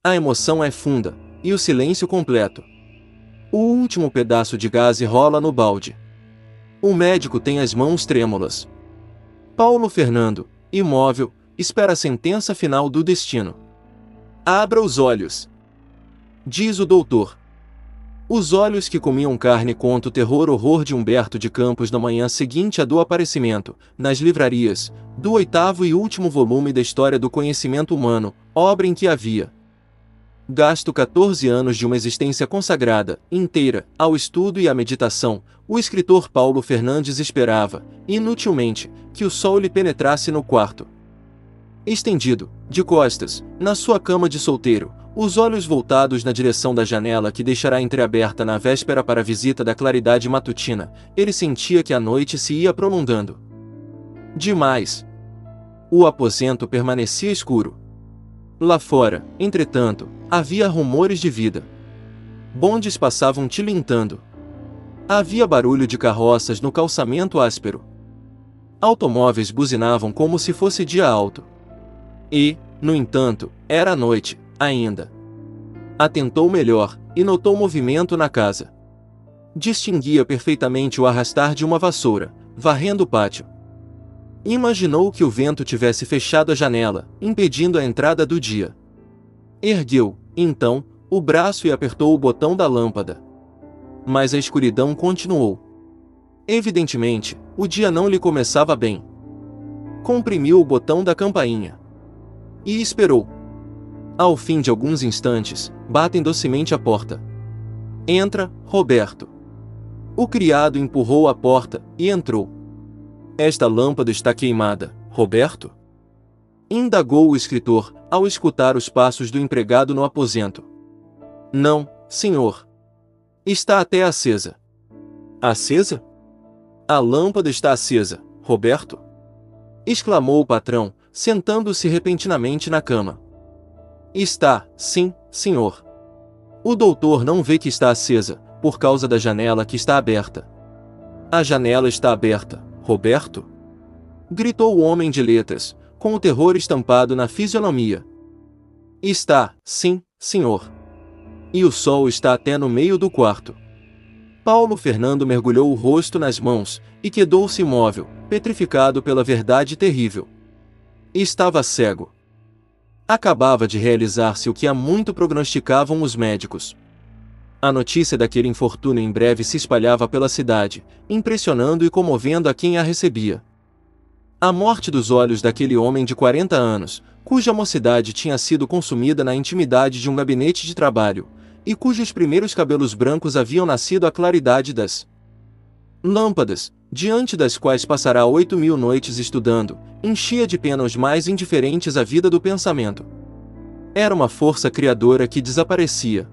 A emoção é funda, e o silêncio completo. O último pedaço de gaze rola no balde. O médico tem as mãos trêmulas. Paulo Fernando, imóvel, espera a sentença final do destino. Abra os olhos, diz o doutor. Os olhos que comiam carne conta o terror de Humberto de Campos na manhã seguinte à do aparecimento, nas livrarias, do 8º e último volume da História do Conhecimento Humano, obra em que havia gasto 14 anos de uma existência consagrada, inteira, ao estudo e à meditação. O escritor Paulo Fernandes esperava, inutilmente, que o sol lhe penetrasse no quarto. Estendido, de costas, na sua cama de solteiro, os olhos voltados na direção da janela que deixará entreaberta na véspera para a visita da claridade matutina, ele sentia que a noite se ia prolongando demais. O aposento permanecia escuro. Lá fora, entretanto, havia rumores de vida. Bondes passavam tilintando. Havia barulho de carroças no calçamento áspero. Automóveis buzinavam como se fosse dia alto. E, no entanto, era noite, ainda. Atentou melhor, e notou movimento na casa. Distinguia perfeitamente o arrastar de uma vassoura, varrendo o pátio. Imaginou que o vento tivesse fechado a janela, impedindo a entrada do dia. Ergueu, então, o braço e apertou o botão da lâmpada. Mas a escuridão continuou. Evidentemente, o dia não lhe começava bem. Comprimiu o botão da campainha. E esperou. Ao fim de alguns instantes, batem docemente à porta. Entra, Roberto. O criado empurrou a porta, e entrou. Esta lâmpada está queimada, Roberto? Indagou o escritor, ao escutar os passos do empregado no aposento. Não, senhor. Está até acesa. Acesa? A lâmpada está acesa, Roberto? Exclamou o patrão, sentando-se repentinamente na cama. Está, sim, senhor. O doutor não vê que está acesa, por causa da janela que está aberta. A janela está aberta, Roberto? Gritou o homem de letras, com o terror estampado na fisionomia. Está, sim, senhor. E o sol está até no meio do quarto. Paulo Fernando mergulhou o rosto nas mãos, e quedou-se imóvel, petrificado pela verdade terrível. Estava cego. Acabava de realizar-se o que há muito prognosticavam os médicos. A notícia daquele infortúnio em breve se espalhava pela cidade, impressionando e comovendo a quem a recebia. A morte dos olhos daquele homem de 40 anos, cuja mocidade tinha sido consumida na intimidade de um gabinete de trabalho, e cujos primeiros cabelos brancos haviam nascido à claridade das lâmpadas, diante das quais passará 8.000 noites estudando, enchia de pena os mais indiferentes à vida do pensamento. Era uma força criadora que desaparecia.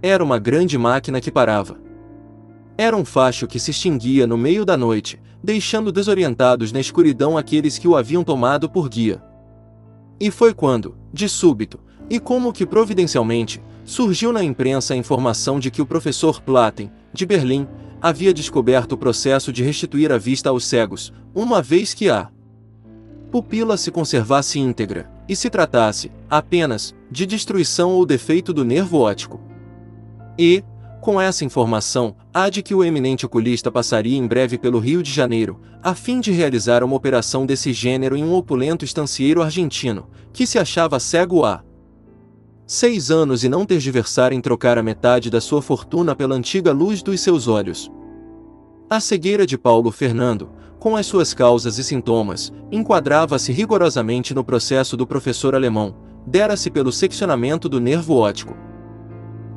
Era uma grande máquina que parava. Era um facho que se extinguia no meio da noite, deixando desorientados na escuridão aqueles que o haviam tomado por guia. E foi quando, de súbito, e como que providencialmente, surgiu na imprensa a informação de que o professor Platen, de Berlim, havia descoberto o processo de restituir a vista aos cegos, uma vez que a pupila se conservasse íntegra, e se tratasse, apenas, de destruição ou defeito do nervo óptico. E, com essa informação, há de que o eminente oculista passaria em breve pelo Rio de Janeiro, a fim de realizar uma operação desse gênero em um opulento estancieiro argentino, que se achava cego há 6 anos e não tergiversar em trocar a metade da sua fortuna pela antiga luz dos seus olhos. A cegueira de Paulo Fernando, com as suas causas e sintomas, enquadrava-se rigorosamente no processo do professor alemão, dera-se pelo seccionamento do nervo óptico.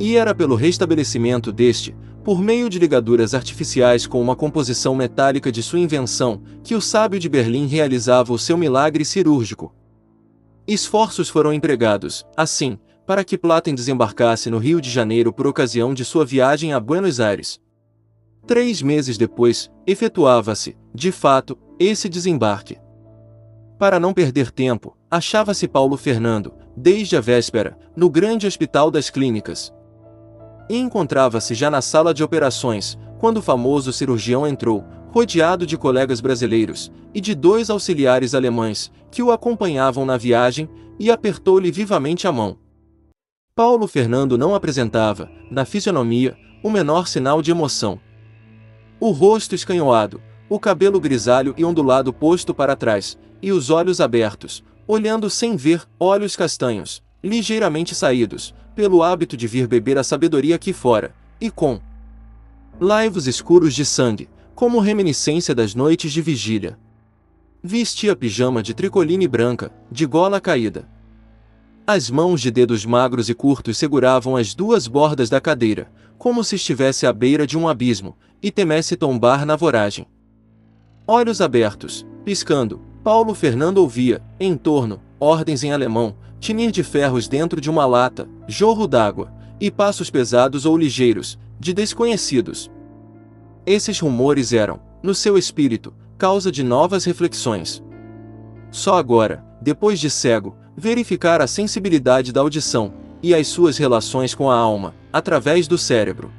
E era pelo restabelecimento deste, por meio de ligaduras artificiais com uma composição metálica de sua invenção, que o sábio de Berlim realizava o seu milagre cirúrgico. Esforços foram empregados, assim, para que Platen desembarcasse no Rio de Janeiro por ocasião de sua viagem a Buenos Aires. 3 meses depois, efetuava-se, de fato, esse desembarque. Para não perder tempo, achava-se Paulo Fernando, desde a véspera, no grande hospital das clínicas. E encontrava-se já na sala de operações, quando o famoso cirurgião entrou, rodeado de colegas brasileiros, e de 2 auxiliares alemães, que o acompanhavam na viagem, e apertou-lhe vivamente a mão. Paulo Fernando não apresentava, na fisionomia, o menor sinal de emoção. O rosto escanhoado, o cabelo grisalho e ondulado posto para trás, e os olhos abertos, olhando sem ver, olhos castanhos, ligeiramente saídos, pelo hábito de vir beber a sabedoria aqui fora, e com laivos escuros de sangue, como reminiscência das noites de vigília. Vestia pijama de tricoline branca, de gola caída. As mãos de dedos magros e curtos seguravam as duas bordas da cadeira, como se estivesse à beira de um abismo, e temesse tombar na voragem. Olhos abertos, piscando, Paulo Fernando ouvia, em torno, ordens em alemão, tinir de ferros dentro de uma lata, jorro d'água, e passos pesados ou ligeiros, de desconhecidos. Esses rumores eram, no seu espírito, causa de novas reflexões. Só agora, depois de cego, verificar a sensibilidade da audição, e as suas relações com a alma, através do cérebro.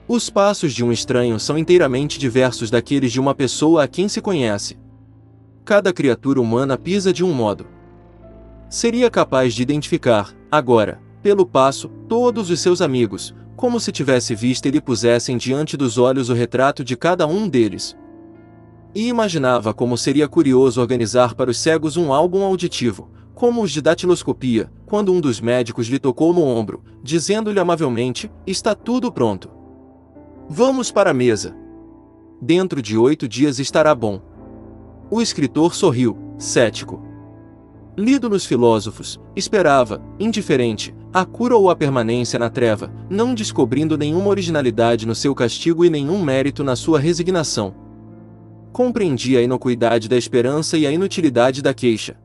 Os passos de um estranho são inteiramente diversos daqueles de uma pessoa a quem se conhece. Cada criatura humana pisa de um modo. Seria capaz de identificar, agora, pelo passo, todos os seus amigos, como se tivesse visto e lhe pusessem diante dos olhos o retrato de cada um deles. E imaginava como seria curioso organizar para os cegos um álbum auditivo, como os de datiloscopia, quando um dos médicos lhe tocou no ombro, dizendo-lhe amavelmente: "Está tudo pronto. Vamos para a mesa. Dentro de 8 dias estará bom." O escritor sorriu, cético. Lido nos filósofos, esperava, indiferente, a cura ou a permanência na treva, não descobrindo nenhuma originalidade no seu castigo e nenhum mérito na sua resignação. Compreendia a inocuidade da esperança e a inutilidade da queixa.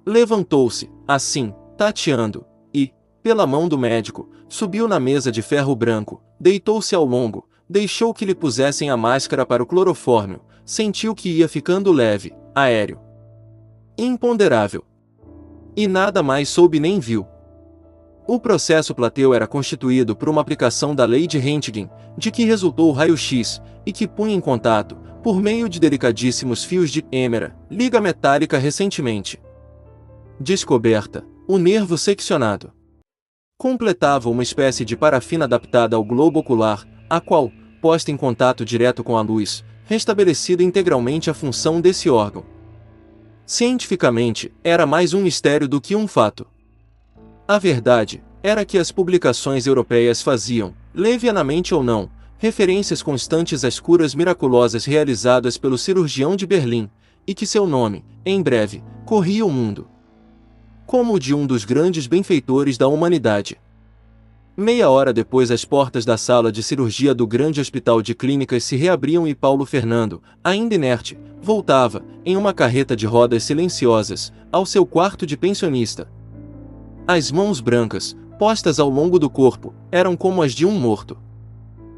Levantou-se, assim, tateando, e, pela mão do médico, subiu na mesa de ferro branco, deitou-se ao longo, deixou que lhe pusessem a máscara para o clorofórmio, sentiu que ia ficando leve, aéreo, imponderável. E nada mais soube nem viu. O processo plateu era constituído por uma aplicação da lei de Röntgen, de que resultou o raio-x, e que punha em contato, por meio de delicadíssimos fios de hêmera, liga metálica recentemente descoberta, o nervo seccionado. Completava uma espécie de parafina adaptada ao globo ocular, a qual, posta em contato direto com a luz, restabelecida integralmente a função desse órgão. Cientificamente, era mais um mistério do que um fato. A verdade era que as publicações europeias faziam, levianamente ou não, referências constantes às curas miraculosas realizadas pelo cirurgião de Berlim, e que seu nome, em breve, corria o mundo como o de um dos grandes benfeitores da humanidade. Meia hora depois as portas da sala de cirurgia do grande hospital de clínicas se reabriam e Paulo Fernando, ainda inerte, voltava, em uma carreta de rodas silenciosas, ao seu quarto de pensionista. As mãos brancas, postas ao longo do corpo, eram como as de um morto.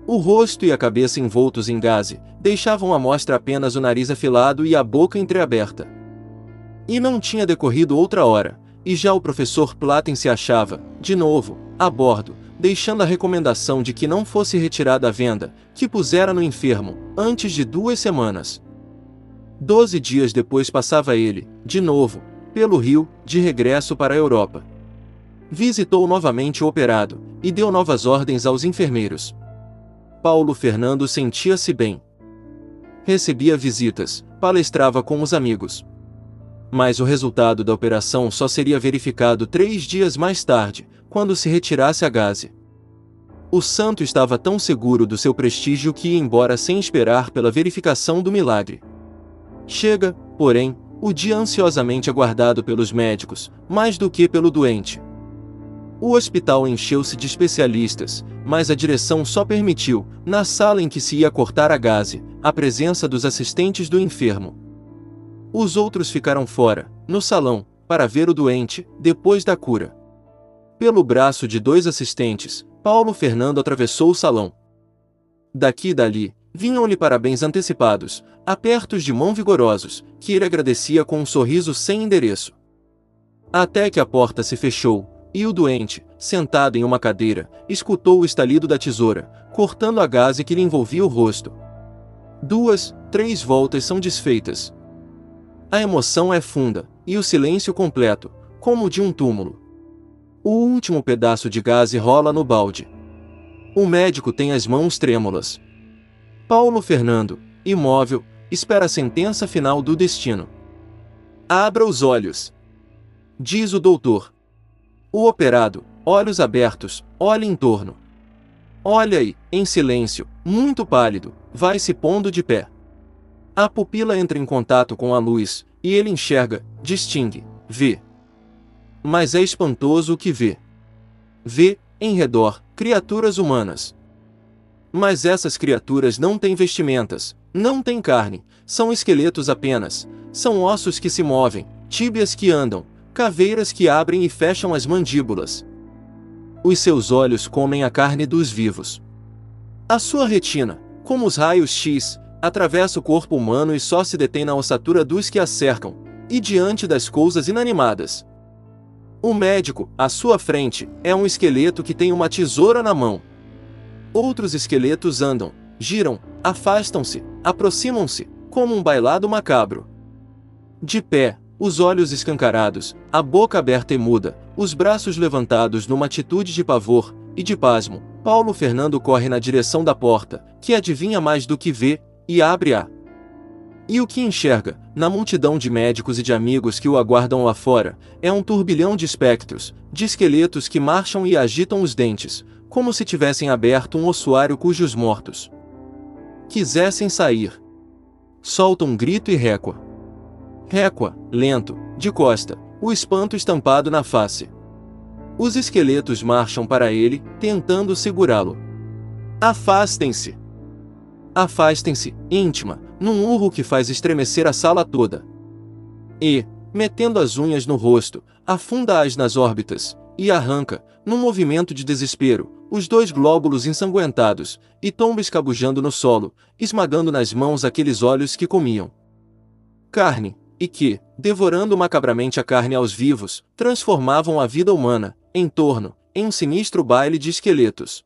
O rosto e a cabeça envoltos em gaze, deixavam à mostra apenas o nariz afilado e a boca entreaberta. E não tinha decorrido outra hora, e já o professor Platen se achava, de novo, a bordo, deixando a recomendação de que não fosse retirada a venda, que pusera no enfermo, antes de 2 semanas. 12 dias depois passava ele, de novo, pelo Rio, de regresso para a Europa. Visitou novamente o operado, e deu novas ordens aos enfermeiros. Paulo Fernando sentia-se bem. Recebia visitas, palestrava com os amigos. Mas o resultado da operação só seria verificado 3 dias mais tarde, quando se retirasse a gaze. O santo estava tão seguro do seu prestígio que ia embora sem esperar pela verificação do milagre. Chega, porém, o dia ansiosamente aguardado pelos médicos, mais do que pelo doente. O hospital encheu-se de especialistas, mas a direção só permitiu, na sala em que se ia cortar a gaze, a presença dos assistentes do enfermo. Os outros ficaram fora, no salão, para ver o doente, depois da cura. Pelo braço de 2 assistentes, Paulo Fernando atravessou o salão. Daqui e dali, vinham-lhe parabéns antecipados, apertos de mão vigorosos, que ele agradecia com um sorriso sem endereço. Até que a porta se fechou, e o doente, sentado em uma cadeira, escutou o estalido da tesoura, cortando a gaze que lhe envolvia o rosto. 2, 3 voltas são desfeitas. A emoção é funda, e o silêncio completo, como o de um túmulo. O último pedaço de gaze rola no balde. O médico tem as mãos trêmulas. Paulo Fernando, imóvel, espera a sentença final do destino. Abra os olhos, diz o doutor. O operado, olhos abertos, olha em torno. Olha e, em silêncio, muito pálido, vai se pondo de pé. A pupila entra em contato com a luz, e ele enxerga, distingue, vê. Mas é espantoso o que vê. Vê, em redor, criaturas humanas. Mas essas criaturas não têm vestimentas, não têm carne, são esqueletos apenas, são ossos que se movem, tíbias que andam, caveiras que abrem e fecham as mandíbulas. Os seus olhos comem a carne dos vivos. A sua retina, como os raios X, atravessa o corpo humano e só se detém na ossatura dos que a cercam, e diante das coisas inanimadas. O médico, à sua frente, é um esqueleto que tem uma tesoura na mão. Outros esqueletos andam, giram, afastam-se, aproximam-se, como um bailado macabro. De pé, os olhos escancarados, a boca aberta e muda, os braços levantados numa atitude de pavor e de pasmo, Paulo Fernando corre na direção da porta, que adivinha mais do que vê, e abre-a. E o que enxerga, na multidão de médicos e de amigos que o aguardam lá fora, é um turbilhão de espectros, de esqueletos que marcham e agitam os dentes, como se tivessem aberto um ossuário cujos mortos quisessem sair. Solta um grito e récua. Récua, lento, de costa, o espanto estampado na face. Os esqueletos marcham para ele, tentando segurá-lo. Afastem-se! Afastem-se, íntima, num urro que faz estremecer a sala toda. E, metendo as unhas no rosto, afunda-as nas órbitas, e arranca, num movimento de desespero, os dois glóbulos ensanguentados, e tomba escabujando no solo, esmagando nas mãos aqueles olhos que comiam carne, e que, devorando macabramente a carne aos vivos, transformavam a vida humana, em torno, em um sinistro baile de esqueletos.